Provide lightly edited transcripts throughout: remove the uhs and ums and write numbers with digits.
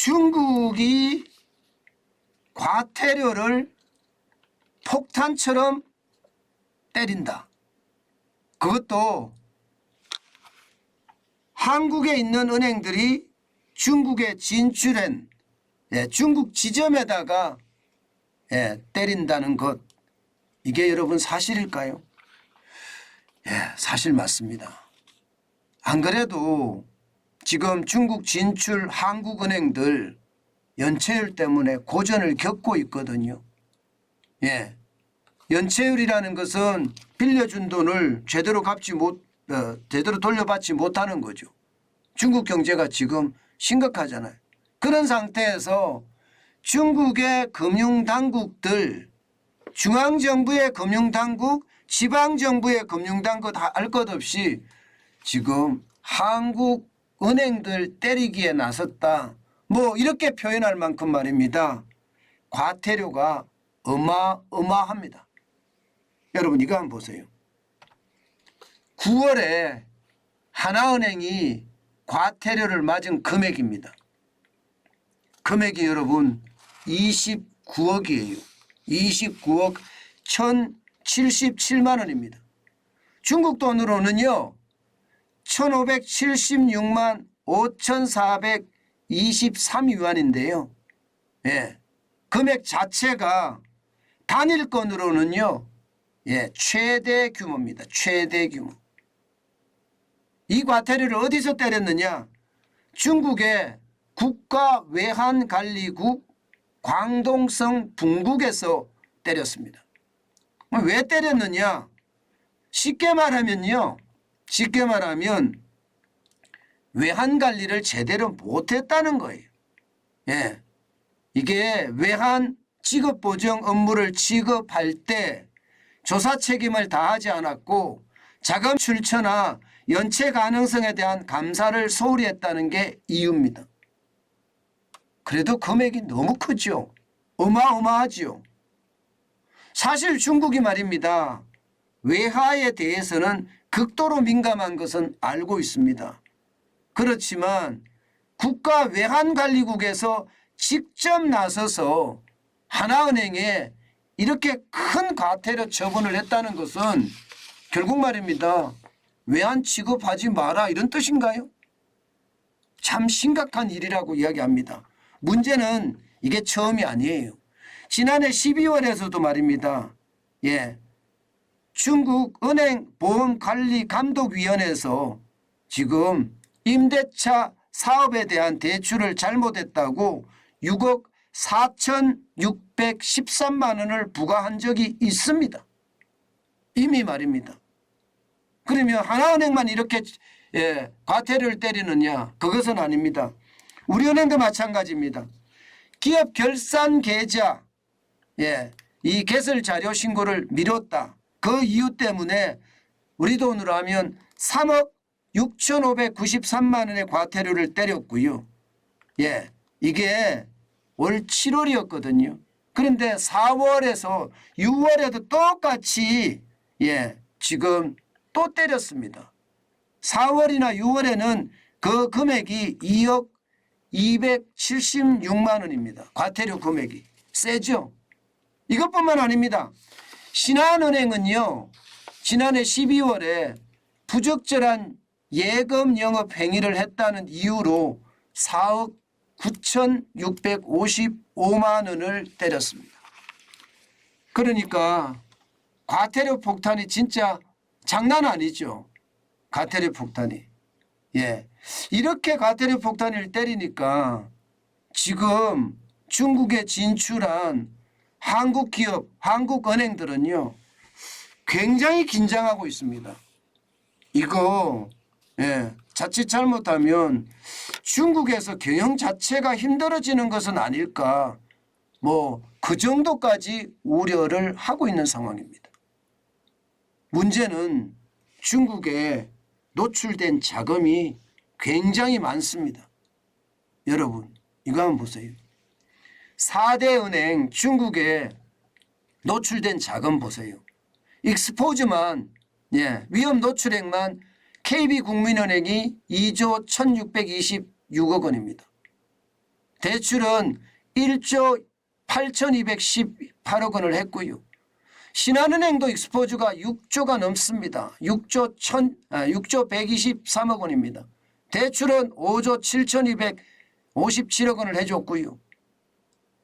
중국이 과태료를 폭탄처럼 때린다. 그것도 한국에 있는 은행들이 중국에 진출한 중국 지점에다가 때린다는 것, 이게 여러분 사실일까요? 사실 맞습니다. 안 그래도 지금 중국 진출 한국은행들 연체율 때문에 고전을 겪고 있거든요. 연체율이라는 것은 빌려준 돈을 제대로 돌려받지 못하는 거죠. 중국 경제가 지금 심각하잖아요. 그런 상태에서 중국의 금융당국들, 중앙정부의 금융당국, 지방정부의 금융당국 할 것 없이 지금 한국 은행들 때리기에 나섰다. 뭐 이렇게 표현할 만큼 말입니다. 과태료가 어마어마합니다. 여러분 이거 한번 보세요. 9월에 하나은행이 과태료를 맞은 금액입니다. 금액이 여러분 29억이에요. 29억 1,077만 원입니다. 중국 돈으로는요. 1,576만 5,423위안인데요. 금액 자체가 단일 건으로는요. 최대 규모입니다. 최대 규모. 이 과태료를 어디서 때렸느냐? 중국의 국가외환관리국 광동성 분국에서 때렸습니다. 왜 때렸느냐? 쉽게 말하면 외환관리를 제대로 못했다는 거예요. 이게 외환 지급보증 업무를 지급할 때 조사 책임을 다하지 않았고 자금 출처나 연체 가능성에 대한 감사를 소홀히 했다는 게 이유입니다. 그래도 금액이 너무 크죠. 어마어마하죠. 사실 중국이 말입니다. 외화에 대해서는 극도로 민감한 것은 알고 있습니다. 그렇지만 국가외환관리국에서 직접 나서서 하나은행에 이렇게 큰 과태료 처분을 했다는 것은 결국 말입니다. 외환 취급하지 마라 이런 뜻인가요? 참 심각한 일이라고 이야기합니다. 문제는 이게 처음이 아니에요. 지난해 12월에서도 말입니다. 중국 은행보험관리감독위원회에서 지금 임대차 사업에 대한 대출을 잘못했다고 6억 4,613만 원을 부과한 적이 있습니다. 이미 말입니다. 그러면 하나은행만 이렇게 과태료를 때리느냐? 그것은 아닙니다. 우리은행도 마찬가지입니다. 기업 결산 계좌 이 개설 자료 신고를 미뤘다. 그 이유 때문에 우리 돈으로 하면 3억 6,593만 원의 과태료를 때렸고요. 이게 올 7월이었거든요. 그런데 4월에서 6월에도 똑같이 지금 또 때렸습니다. 4월이나 6월에는 그 금액이 2억 276만 원입니다. 과태료 금액이 세죠. 이것뿐만 아닙니다. 신한은행은요. 지난해 12월에 부적절한 예금 영업 행위를 했다는 이유로 4억 9,655만 원을 때렸습니다. 그러니까 과태료 폭탄이 진짜 장난 아니죠. 과태료 폭탄이. 이렇게 과태료 폭탄을 때리니까 지금 중국에 진출한 한국 기업, 한국 은행들은요. 굉장히 긴장하고 있습니다. 이거 자칫 잘못하면 중국에서 경영 자체가 힘들어지는 것은 아닐까. 그 정도까지 우려를 하고 있는 상황입니다. 문제는 중국에 노출된 자금이 굉장히 많습니다. 여러분 이거 한번 보세요. 4대 은행 중국에 노출된 자금 보세요. 익스포즈만 위험 노출액만 KB국민은행이 2조 1,626억 원입니다. 대출은 1조 8,218억 원을 했고요. 신한은행도 익스포즈가 6조가 넘습니다. 6조 123억 원입니다. 대출은 5조 7,257억 원을 해줬고요.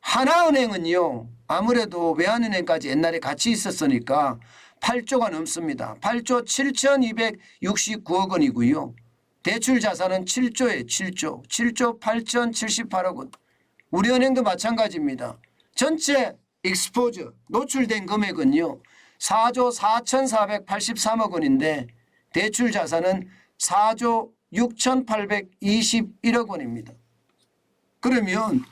하나은행은요, 아무래도 외환은행까지 옛날에 같이 있었으니까 8조가 넘습니다. 8조 7,269억 원이고요. 대출 자산은 7조에 7조, 7조 8,078억 원. 우리은행도 마찬가지입니다. 전체 익스포즈 노출된 금액은요 4조 4,483억 원인데 대출 자산은 4조 6,821억 원입니다. 그러면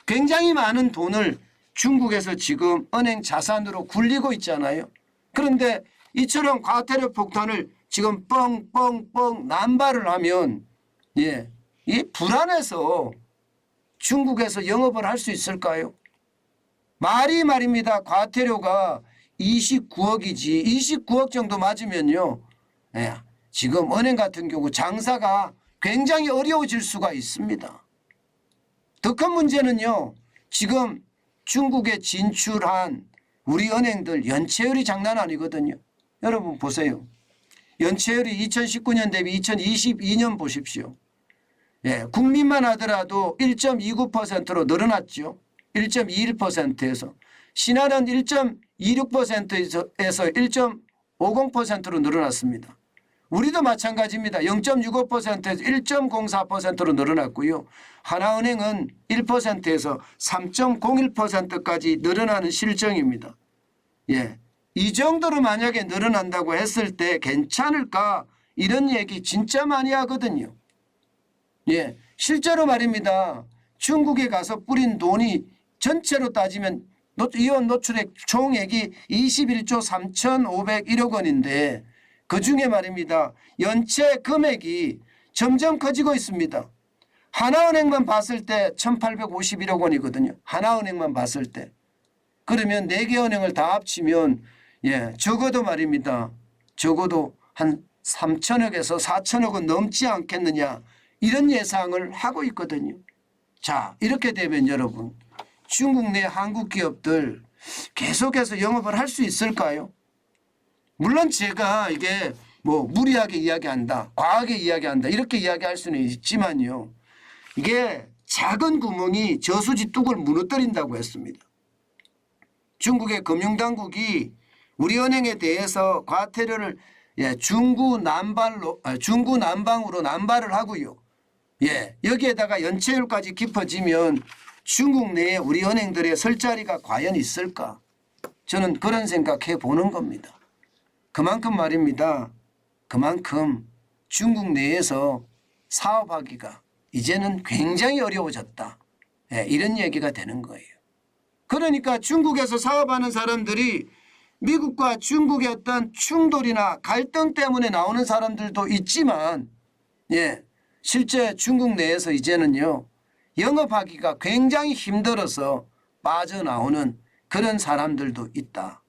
굉장히 많은 돈을 중국에서 지금 은행 자산으로 굴리고 있잖아요. 그런데 이처럼 과태료 폭탄을 지금 뻥뻥뻥 남발을 하면 이 불안해서 중국에서 영업을 할 수 있을까요? 말입니다. 과태료가 29억이지 29억 정도 맞으면요. 지금 은행 같은 경우 장사가 굉장히 어려워질 수가 있습니다. 더 큰 문제는요. 지금 중국에 진출한 우리 은행들 연체율이 장난 아니거든요. 여러분 보세요. 연체율이 2019년 대비 2022년 보십시오. 국민만 하더라도 1.29%로 늘어났죠. 1.21%에서 신한은 1.26%에서 1.50%로 늘어났습니다. 우리도 마찬가지입니다. 0.65%에서 1.04%로 늘어났고요. 하나은행은 1%에서 3.01%까지 늘어나는 실정입니다. 이 정도로 만약에 늘어난다고 했을 때 괜찮을까? 이런 얘기 진짜 많이 하거든요. 실제로 말입니다. 중국에 가서 뿌린 돈이 전체로 따지면 이원 노출액 총액이 21조 3,501억 원인데 그중에 말입니다. 연체 금액이 점점 커지고 있습니다. 하나은행만 봤을 때 1,851억 원이거든요. 하나은행만 봤을 때. 그러면 4개 은행을 다 합치면 적어도 말입니다. 적어도 한 3천억에서 4천억 원 넘지 않겠느냐 이런 예상을 하고 있거든요. 자, 이렇게 되면 여러분 중국 내 한국 기업들 계속해서 영업을 할 수 있을까요? 물론 제가 이게 뭐 무리하게 이야기한다, 과하게 이야기한다 이렇게 이야기할 수는 있지만요. 이게 작은 구멍이 저수지 뚝을 무너뜨린다고 했습니다. 중국의 금융당국이 우리 은행에 대해서 과태료를 중구난방으로 남발을 하고요. 여기에다가 연체율까지 깊어지면 중국 내에 우리 은행들의 설 자리가 과연 있을까? 저는 그런 생각해 보는 겁니다. 그만큼 말입니다. 그만큼 중국 내에서 사업하기가 이제는 굉장히 어려워졌다. 이런 얘기가 되는 거예요. 그러니까 중국에서 사업하는 사람들이 미국과 중국의 어떤 충돌이나 갈등 때문에 나오는 사람들도 있지만 실제 중국 내에서 이제는요. 영업하기가 굉장히 힘들어서 빠져나오는 그런 사람들도 있다.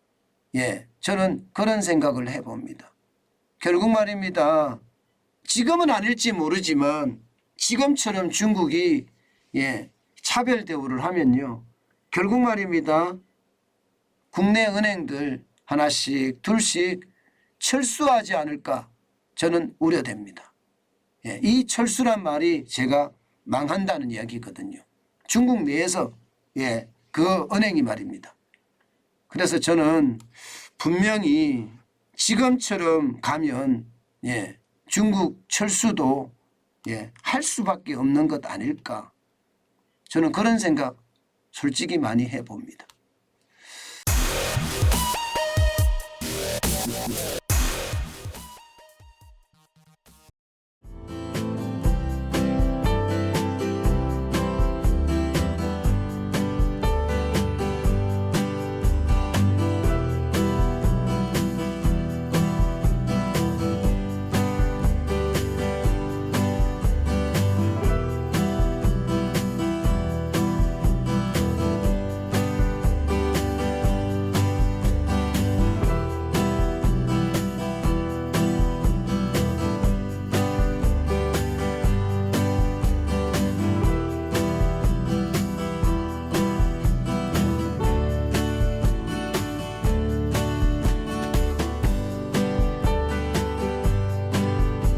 저는 그런 생각을 해봅니다. 결국 말입니다. 지금은 아닐지 모르지만 지금처럼 중국이 차별 대우를 하면요. 결국 말입니다. 국내 은행들 하나씩 둘씩 철수하지 않을까 저는 우려됩니다. 이 철수란 말이 제가 망한다는 이야기거든요. 중국 내에서 그 은행이 말입니다. 그래서 저는 분명히 지금처럼 가면 중국 철수도 할 수밖에 없는 것 아닐까. 저는 그런 생각 솔직히 많이 해봅니다.